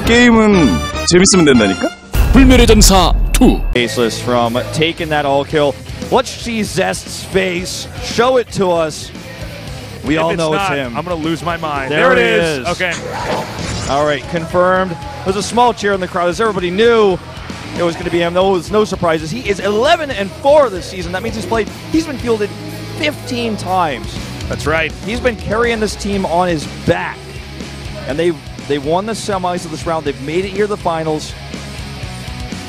게임은 재밌으면 된다니까? 불멸의 전사 2. Faceless from taking that all kill. Let's see Zest's face. Show it to us. We all know it's him. I'm going to lose my mind. There it it is. is. Okay. All right, confirmed. There's a small cheer in the crowd as everybody knew it was going to be him. No surprises. He is 11-4 this season. That means he's been fielded 15 times. That's right. He's been carrying this team on his back. And they won the semis of this round. They've made it here to the finals.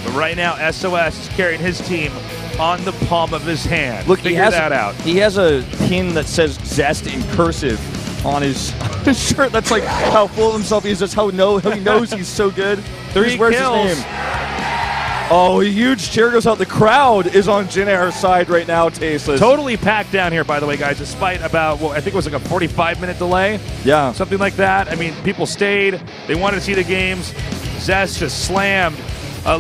But right now, SOS is carrying his team on the palm of his hand. Look, Figure that out. He has a pin that says Zest in cursive on his shirt. That's like how full of himself he is. That's how he knows he's so good. 3 Where's kills. his name? Oh, a huge cheer goes out. The crowd is on Jin-Air's side right now, Tasteless. Totally packed down here, by the way, guys, despite about, well, I think it was like a 45-minute delay. Yeah. Something like that. I mean, people stayed. They wanted to see the games. Zest just slammed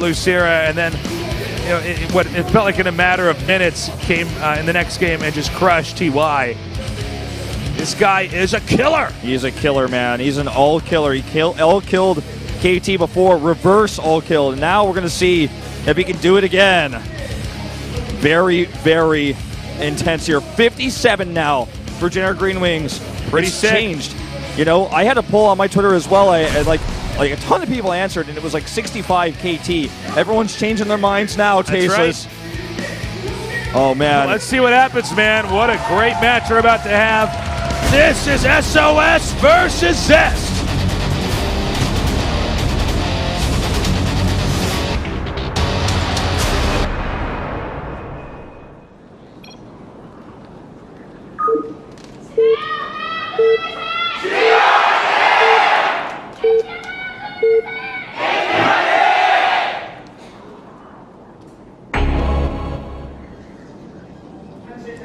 Lucera, and then it felt like in a matter of minutes came in the next game and just crushed TY. This guy is a killer. He's a killer, man. He's an all-killer. He all-killed KT before, reverse all-kill. And now we're going to see if he can do it again. Very, very intense here. 57 now for Jin-Air Green Wings. Pretty sick. Changed. You know, I had a poll on my Twitter as well. I like a ton of people answered, and it was like 65 KT. Everyone's changing their minds now, Tasteless. Right. Oh, man. Well, let's see what happens, man. What a great match we're about to have. This is SOS versus Zest.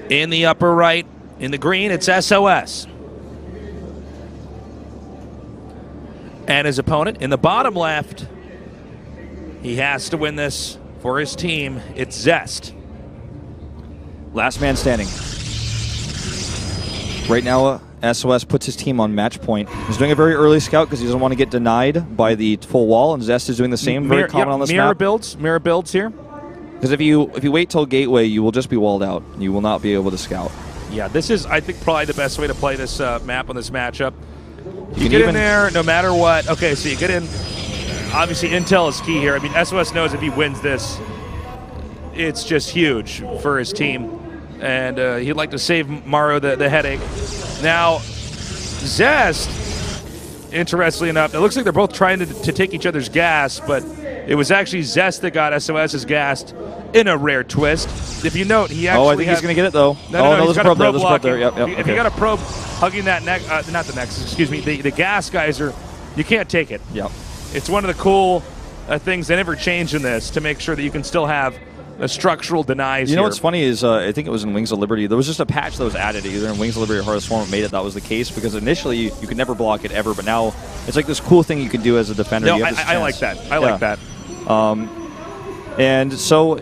In the upper right, in the green, it's SOS. And his opponent, in the bottom left, he has to win this for his team. It's Zest. Last man standing. Right now, SOS puts his team on match point. He's doing a very early scout because he doesn't want to get denied by the full wall, and Zest is doing the same. Very common on this map. Mirror builds here. Because if you wait till gateway, you will just be walled out. You will not be able to scout. Yeah, this is, I think, probably the best way to play this map on this matchup. You get in there no matter what. Okay, so you get in. Obviously, intel is key here. I mean, SOS knows if he wins this, it's just huge for his team. And he'd like to save Mario the headache. Now, Zest, interestingly enough, it looks like they're both trying to take each other's gas, but it was actually Zest that got SOS's gassed in a rare twist. If you note, he actually I think he's going to get it, though. No, there's a probe there. There's a probe there. Yep, if you got a probe hugging that neck, not the next, excuse me, the gas geyser, you can't take it. Yep. It's one of the cool things they never changed in this to make sure that you can still have a structural denies. You know what's funny is I think it was in Wings of Liberty. There was just a patch that was added either in Wings of Liberty or Heart of Swarm that made it that was the case, because initially you could never block it ever, but now it's like this cool thing you can do as a defender. No, I like that. I like that. And so,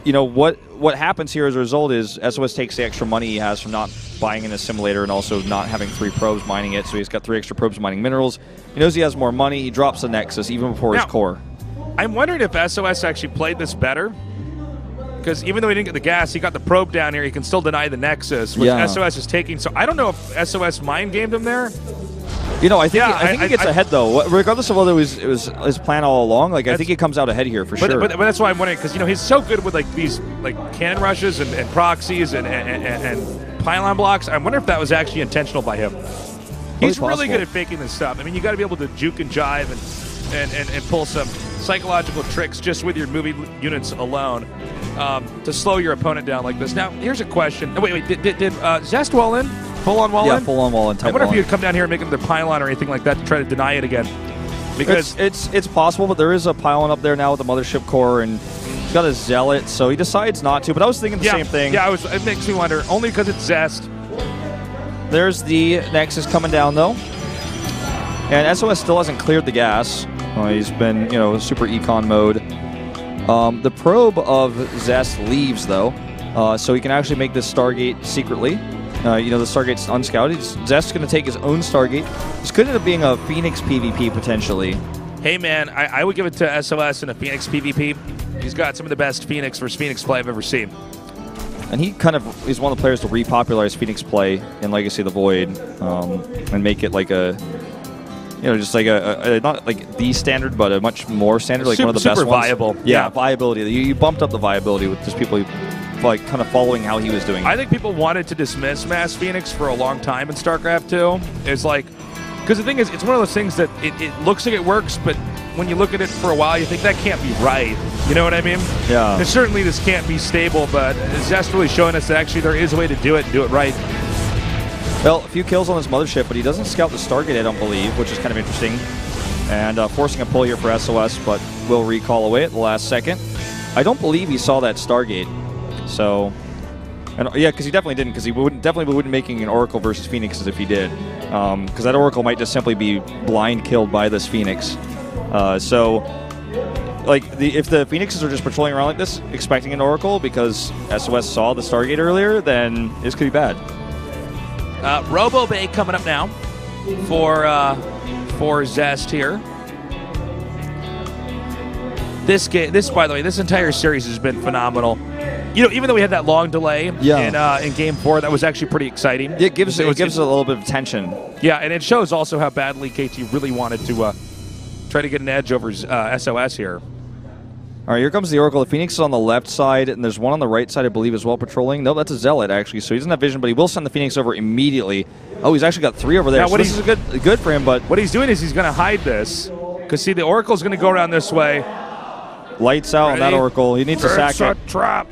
you know, what happens here as a result is SOS takes the extra money he has from not buying an assimilator and also not having 3 probes mining it, so he's got 3 extra probes mining minerals. He knows he has more money. He drops the Nexus even before his core. I'm wondering if SOS actually played this better, because even though he didn't get the gas, he got the probe down here. He can still deny the Nexus, which SOS is taking. So I don't know if SOS mind gamed him there. You know, I think he gets ahead though, regardless of whether it was his plan all along. Like I think he comes out ahead here for sure. But that's why I'm wondering, because he's so good with like these cannon rushes and proxies and pylon blocks. I wonder if that was actually intentional by him. He's really good at faking this stuff. I mean, you got to be able to juke and jive and pull some psychological tricks just with your movie units alone to slow your opponent down like this. Now, here's a question. Oh, wait, did Zest wall in? Full-on wall in? Yeah, full-on wall in. I wonder if you would come down here and make another pylon or anything like that to try to deny it again. Because it's possible, but there is a pylon up there now with the mothership core, and he's got a zealot, so he decides not to. But I was thinking the same thing. Yeah, it makes me wonder, only because it's Zest. There's the Nexus coming down, though. And SOS still hasn't cleared the gas. He's been, super econ mode. The probe of Zest leaves, though, so he can actually make this Stargate secretly. The Stargate's unscouted. Zest's going to take his own Stargate. This could end up being a Phoenix PvP, potentially. Hey, man, I would give it to SOS in a Phoenix PvP. He's got some of the best Phoenix versus Phoenix play I've ever seen. And he kind of is one of the players to repopularize Phoenix play in Legacy of the Void and make it like a, just like a not like the standard, but a much more standard, like one of the best ones. Viable. Yeah, viability. You bumped up the viability with just people like kind of following how he was doing. I think people wanted to dismiss Mass Phoenix for a long time in StarCraft 2. It's like, because the thing is, it's one of those things that it looks like it works, but when you look at it for a while, you think that can't be right. You know what I mean? Yeah. And certainly this can't be stable, but Zest really showing us that actually there is a way to do it and do it right. Well, a few kills on this mothership, but he doesn't scout the Stargate, I don't believe, which is kind of interesting. And forcing a pull here for SOS, but will recall away at the last second. I don't believe he saw that Stargate. So, and yeah, because he definitely didn't, because he definitely wouldn't be making an Oracle versus Phoenix as if he did. Because that Oracle might just simply be blind killed by this Phoenix. So, like, if the Phoenixes are just patrolling around like this, expecting an Oracle because SOS saw the Stargate earlier, then this could be bad. Robo Bay coming up now for Zest here. This by the way, this entire series has been phenomenal. Even though we had that long delay in Game 4, that was actually pretty exciting. It gives a little bit of tension. Yeah, and it shows also how badly KT really wanted to try to get an edge over SOS here. All right, here comes the Oracle. The Phoenix is on the left side, and there's one on the right side, I believe, as well, patrolling. No, that's a Zealot, actually, so he doesn't have vision, but he will send the Phoenix over immediately. Oh, he's actually got 3 over there, now, so this is good for him, but... What he's doing is he's going to hide this, because, see, the Oracle's going to go around this way. Lights out on that Oracle. He needs to sack it. It's a trap.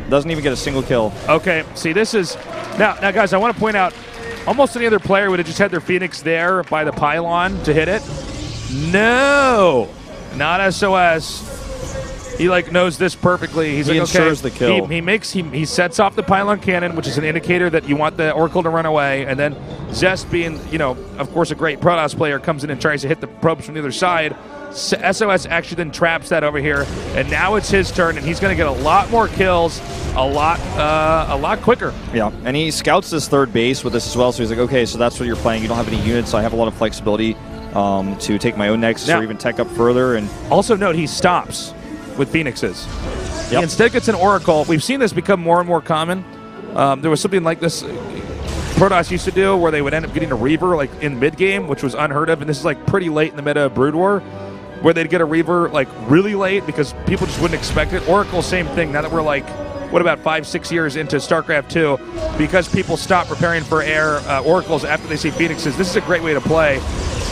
Doesn't even get a single kill. Okay, see, this is... Now, guys, I want to point out, almost any other player would have just had their Phoenix there by the pylon to hit it. No! Not SOS. He knows this perfectly. He ensures the kill. He sets off the pylon cannon, which is an indicator that you want the Oracle to run away, and then Zest, being of course a great Protoss player, comes in and tries to hit the probes from the other side. SOS actually then traps that over here, and now it's his turn, and he's going to get a lot more kills, a lot quicker. Yeah, and he scouts this third base with this as well. So he's like, okay, so that's what you're playing. You don't have any units, so I have a lot of flexibility to take my own Nexus or even tech up further. And also note, he stops with Phoenixes. Yep. He instead gets an Oracle. We've seen this become more and more common. There was something like this Protoss used to do where they would end up getting a Reaver in mid-game, which was unheard of, and this is pretty late in the meta of Brood War, where they'd get a Reaver really late because people just wouldn't expect it. Oracle, same thing. Now that we're what about 5-6 years into StarCraft 2, because people stop preparing for air Oracles after they see Phoenixes, this is a great way to play.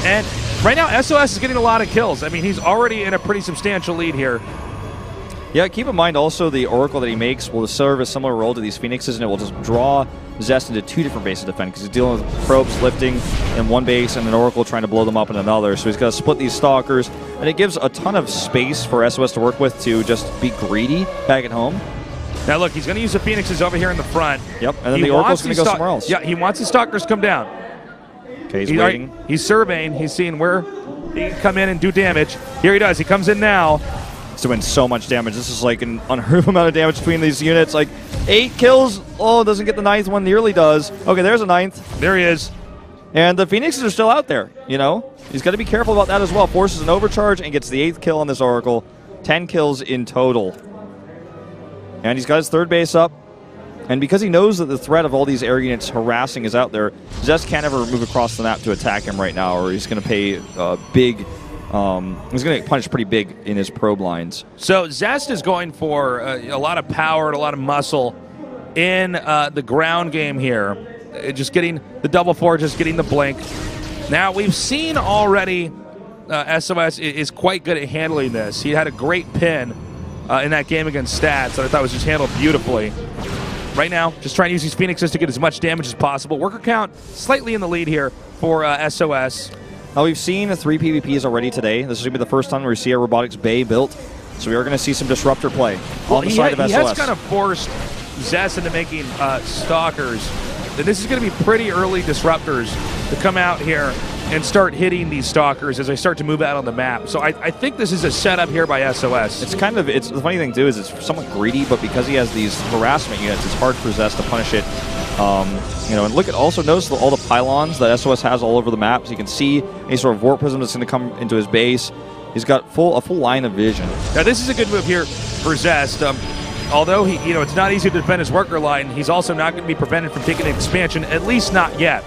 And right now, SOS is getting a lot of kills. I mean, he's already in a pretty substantial lead here. Yeah, keep in mind also the Oracle that he makes will serve a similar role to these Phoenixes, and it will just draw Zest into 2 different bases to defend, because he's dealing with probes lifting in one base and an Oracle trying to blow them up in another. So he's got to split these Stalkers, and it gives a ton of space for SOS to work with to just be greedy back at home. Now look, he's going to use the Phoenixes over here in the front. Yep, and then the Oracle's going to go somewhere else. Yeah, he wants his Stalkers come down. Okay, he's waiting. He's surveying. He's seeing where he can come in and do damage. Here he does. He comes in now. He's doing so much damage. This is an unheard of amount of damage between these units. 8 kills. Oh, doesn't get the 9th one. Nearly does. Okay, there's a 9th. There he is. And the Phoenixes are still out there, He's got to be careful about that as well. Forces an overcharge and gets the 8th kill on this Oracle. 10 kills in total. And he's got his third base up. And because he knows that the threat of all these air units harassing is out there, Zest can't ever move across the map to attack him right now, or he's going to pay big... he's going to punish pretty big in his probe lines. So Zest is going for a lot of power and a lot of muscle in the ground game here. Just getting the double forges, getting the blink. Now, we've seen already SOS is quite good at handling this. He had a great pin in that game against Stats that I thought was just handled beautifully. Right now, just trying to use these Phoenixes to get as much damage as possible. Worker count slightly in the lead here for SOS. Now, we've seen 3 PvPs already today. This is going to be the first time we see a Robotics Bay built. So we are going to see some Disruptor play on the side of SOS. He has kind of forced Zest into making Stalkers. And this is going to be pretty early Disruptors to come out here and start hitting these Stalkers as they start to move out on the map. So I think this is a setup here by SOS. It's the funny thing too is it's somewhat greedy, but because he has these harassment units, it's hard for Zest to punish it You know, and look at also notice all the pylons that SOS has all over the map. So you can see any sort of warp prism that's going to come into his base. He's got a full line of vision. Now this is a good move here for Zest. Although it's not easy to defend his worker line, he's also not going to be prevented from taking an expansion, at least not yet.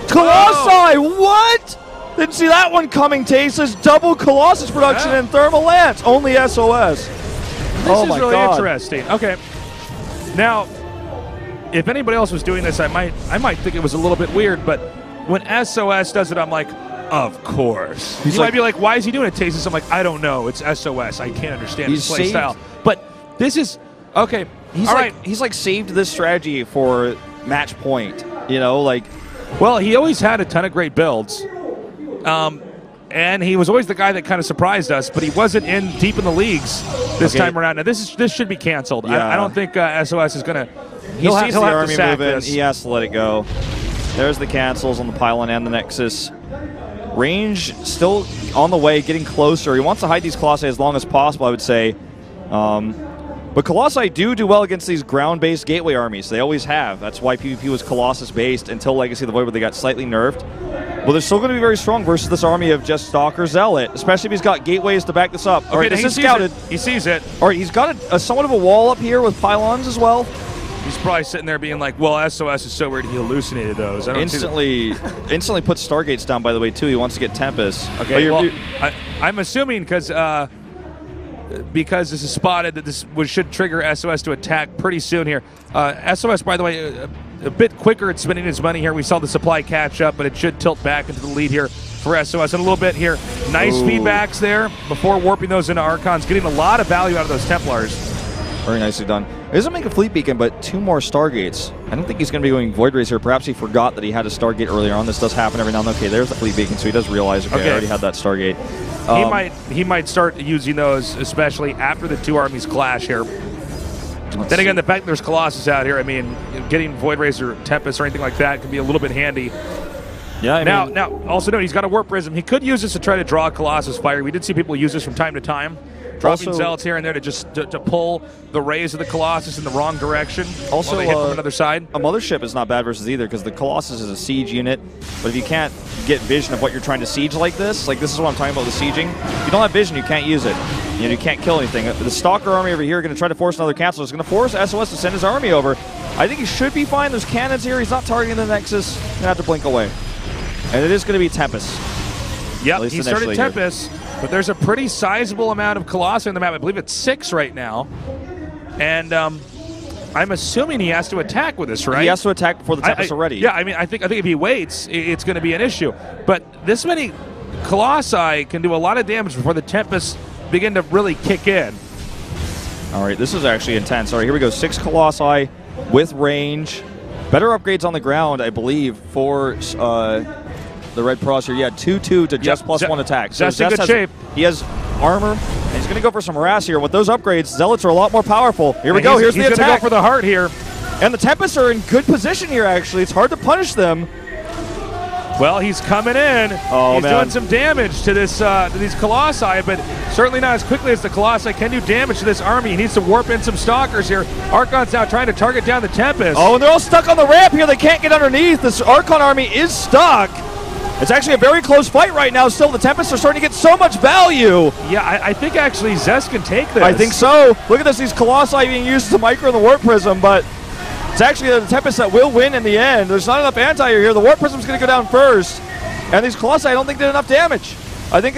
Colossi, what? Didn't see that one coming, Tasteless. Double Colossus production and Thermal Lance. Only SOS. This oh is my really God. interesting. Okay. Now, if anybody else was doing this, I might think it was a little bit weird, but when SOS does it, I'm like, of course. You might be like, why is he doing it, Tasteless? I'm like, I don't know. It's SOS. I can't understand his play style. But this is, okay. He's like saved this strategy for match point. You know, like. Well, he always had a ton of great builds. And he was always the guy that kind of surprised us, but he wasn't deep in the leagues this time around. Now, this should be canceled. Yeah. I don't think SOS is going to. He sees the army moving. He has to let it go. There's the cancels on the pylon and the Nexus. Range still on the way, getting closer. He wants to hide these Colossi as long as possible, I would say. But Colossi do well against these ground-based gateway armies. They always have. That's why PvP was Colossus-based until Legacy of the Void, where they got slightly nerfed. Well, they're still going to be very strong versus this army of just Stalker Zealot, especially if he's got gateways to back this up. Okay, all right, this is scouted. He sees it. All right, he's got a somewhat of a wall up here with pylons as well. He's probably sitting there being like, well, SOS is so weird he hallucinated those. I don't instantly puts Stargates down, by the way, too. He wants to get Tempest. Okay, well, I'm assuming because this is spotted that this should trigger SOS to attack pretty soon here. SOS, by the way, a bit quicker at spending his money here. We saw the supply catch up, but it should tilt back into the lead here for SOS in a little bit here. Nice feedbacks there before warping those into Archons, getting a lot of value out of those Templars. Very nicely done. He doesn't make a Fleet Beacon, but 2 more Stargates. I don't think he's going to be going Void Rays here. Perhaps he forgot that he had a Stargate earlier on. This does happen every now and then. Okay, there's the Fleet Beacon, so he does realize, okay, I already had that Stargate. He might start using those, especially after the 2 armies clash here. Then again, the fact that there's Colossus out here, I mean, getting Void Rays or Tempest or anything like that can be a little bit handy. Yeah. Now, also note he's got a Warp Prism. He could use this to try to draw Colossus Fire. We did see people use this from time to time. Dropping Zealots here and there to pull the rays of the Colossus in the wrong direction. Also, they hit from another side. A Mothership is not bad versus either, because the Colossus is a siege unit. But if you can't get vision of what you're trying to siege like this is what I'm talking about, the sieging. If you don't have vision, you can't use it. You can't kill anything. The Stalker army over here are going to try to force another cancel. It's going to force SOS to send his army over. I think he should be fine. There's cannons here. He's not targeting the Nexus. He's going to have to blink away. And it is going to be Tempest. Yep, he started Tempest. But there's a pretty sizable amount of Colossi on the map. I believe it's 6 right now. And I'm assuming he has to attack with this, right? He has to attack before the Tempest already. Yeah, I mean, I think if he waits, it's going to be an issue. But this many Colossi can do a lot of damage before the Tempest begin to really kick in. All right, this is actually intense. All right, here we go. 6 Colossi with range. Better upgrades on the ground, I believe, for the Red Cross here. Yeah, 2/2 to just +1 attack. So Zest in good shape. He has armor, and he's going to go for some harass here. With those upgrades, Zealots are a lot more powerful. Here we go. Here's the attack. He's going to go for the heart here. And the Tempests are in good position here, actually. It's hard to punish them. Well, he's coming in. He's doing some damage to this to these Colossi, but certainly not as quickly as the Colossi can do damage to this army. He needs to warp in some Stalkers here. Archon's now trying to target down the Tempest. Oh, and they're all stuck on the ramp here. They can't get underneath. This Archon army is stuck. It's actually a very close fight right now. Still, the Tempests are starting to get so much value. Yeah, I think actually Zest can take this. I think so. Look at this. These Colossi being used as a micro in the Warp Prism, but it's actually the Tempest that will win in the end. There's not enough anti-air here. The Warp Prism's going to go down first. And these Colossi, I don't think did enough damage. I think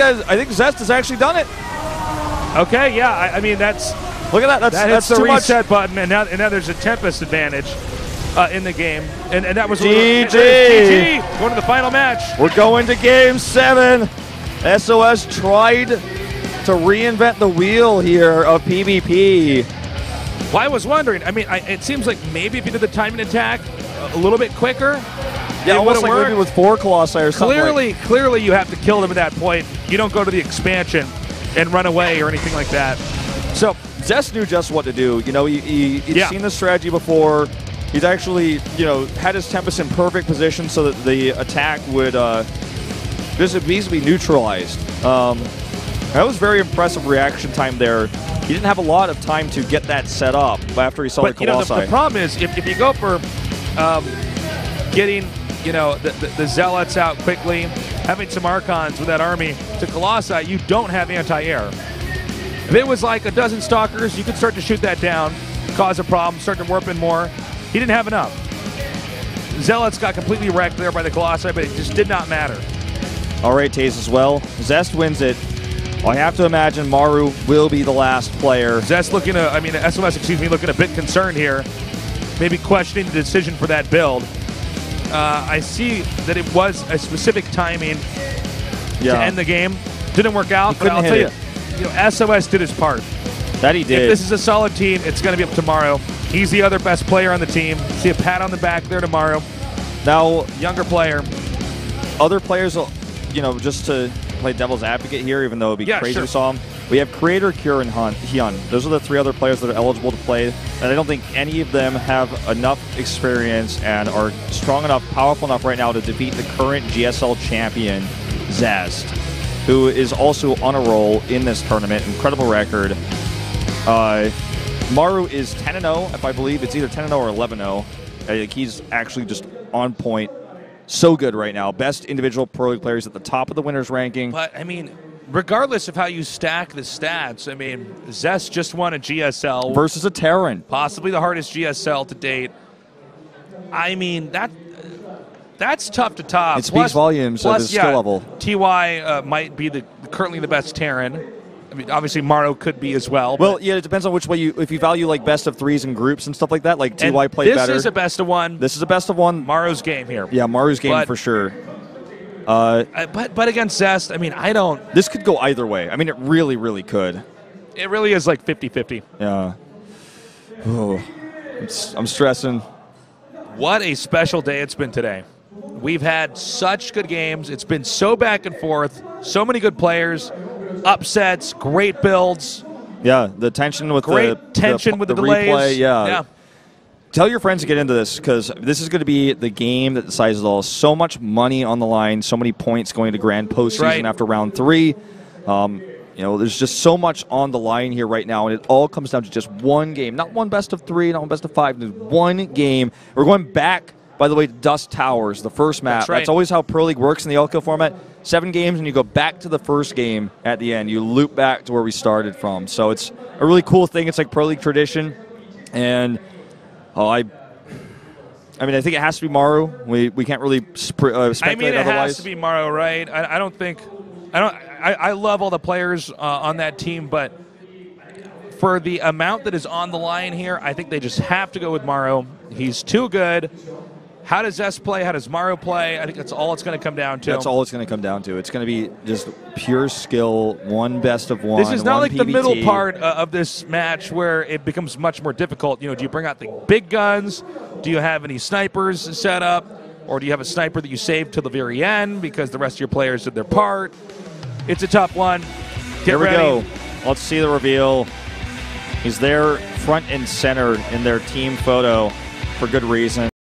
Zest has actually done it. Okay, yeah. I mean, that's... Look at that. That's the too reset much. button, and now there's a Tempest advantage in the game. And that was GG. GG. Going to the final match. We're going to Game 7. SOS tried to reinvent the wheel here of PvP. Well, I was wondering. I mean, it seems like maybe if you did the timing attack a little bit quicker, yeah, almost like maybe with 4 Colossi or something. Clearly, you have to kill them at that point. You don't go to the expansion and run away or anything like that. So Zest knew just what to do. You know, he'd seen this strategy before. He's actually, had his Tempest in perfect position so that the attack would just easily be neutralized. That was very impressive reaction time there. He didn't have a lot of time to get that set up after he saw the Colossi. The problem is, if you go for getting, you know, the Zealots out quickly, having some Archons with that army to Colossi, you don't have anti-air. If it was like a dozen Stalkers, you could start to shoot that down, cause a problem, start to warp in more. He didn't have enough. Zealots got completely wrecked there by the Colossi, but it just did not matter. All right, Taze as well. Zest wins it. I have to imagine Maru will be the last player. Zest looking, SOS, excuse me, looking a bit concerned here. Maybe questioning the decision for that build. I see that it was a specific timing to end the game. Didn't work out, but I'll tell you, SOS did his part. That he did. If this is a solid team, it's going to be up tomorrow. He's the other best player on the team. See a pat on the back there tomorrow. Now, younger player. Other players, just to play devil's advocate here, even though it would be crazy we saw him. We have Creator, Cure, and Hyun. Those are the 3 other players that are eligible to play, and I don't think any of them have enough experience and are strong enough, powerful enough right now to defeat the current GSL champion, Zest, who is also on a roll in this tournament. Incredible record. Maru is 10-0, if I believe. It's either 10-0 or 11-0. I think he's actually just on point. So good right now. Best individual Pro League players at the top of the winners ranking. But, regardless of how you stack the stats, Zest just won a GSL. Versus a Terran. Possibly the hardest GSL to date. That's tough to top. It speaks volumes of his skill level. TY might be currently the best Terran. Obviously Maru could be as well. Well, yeah, it depends on which way if you value like best of 3s and groups and stuff like that, like TY played better. This is a best of 1. This is a best of 1. Maru's game here. Yeah, Maru's game for sure. But against Zest, I don't. This could go either way. It really, really could. It really is like 50-50. Yeah. Oh, I'm stressing. What a special day it's been today. We've had such good games. It's been so back and forth. So many good players. Upsets, great builds. Yeah, the tension with the delays. Replay, yeah. Tell your friends to get into this, because this is going to be the game that decides it all. So much money on the line, so many points going to grand postseason after round 3. There's just so much on the line here right now, and it all comes down to just one game. Not one best of 3, not one best of 5, just one game. We're going back, by the way, to Dust Towers, the first map. That's always how Pro League works in the LKO format. 7 games, and you go back to the first game at the end. You loop back to where we started from. So it's a really cool thing. It's like Pro League tradition. And I think it has to be Maru. We can't really speculate it otherwise. Has to be Maru, right? I love all the players on that team, but for the amount that is on the line here, I think they just have to go with Maru. He's too good. How does Zest play? How does Maru play? I think that's all it's going to come down to. That's all it's going to come down to. It's going to be just pure skill, one best of 1. This is not like PBT. the middle part of this match where it becomes much more difficult. Do you bring out the big guns? Do you have any snipers set up? Or do you have a sniper that you save till the very end because the rest of your players did their part? It's a tough one. Here we go. Let's see the reveal. He's there front and center in their team photo for good reason.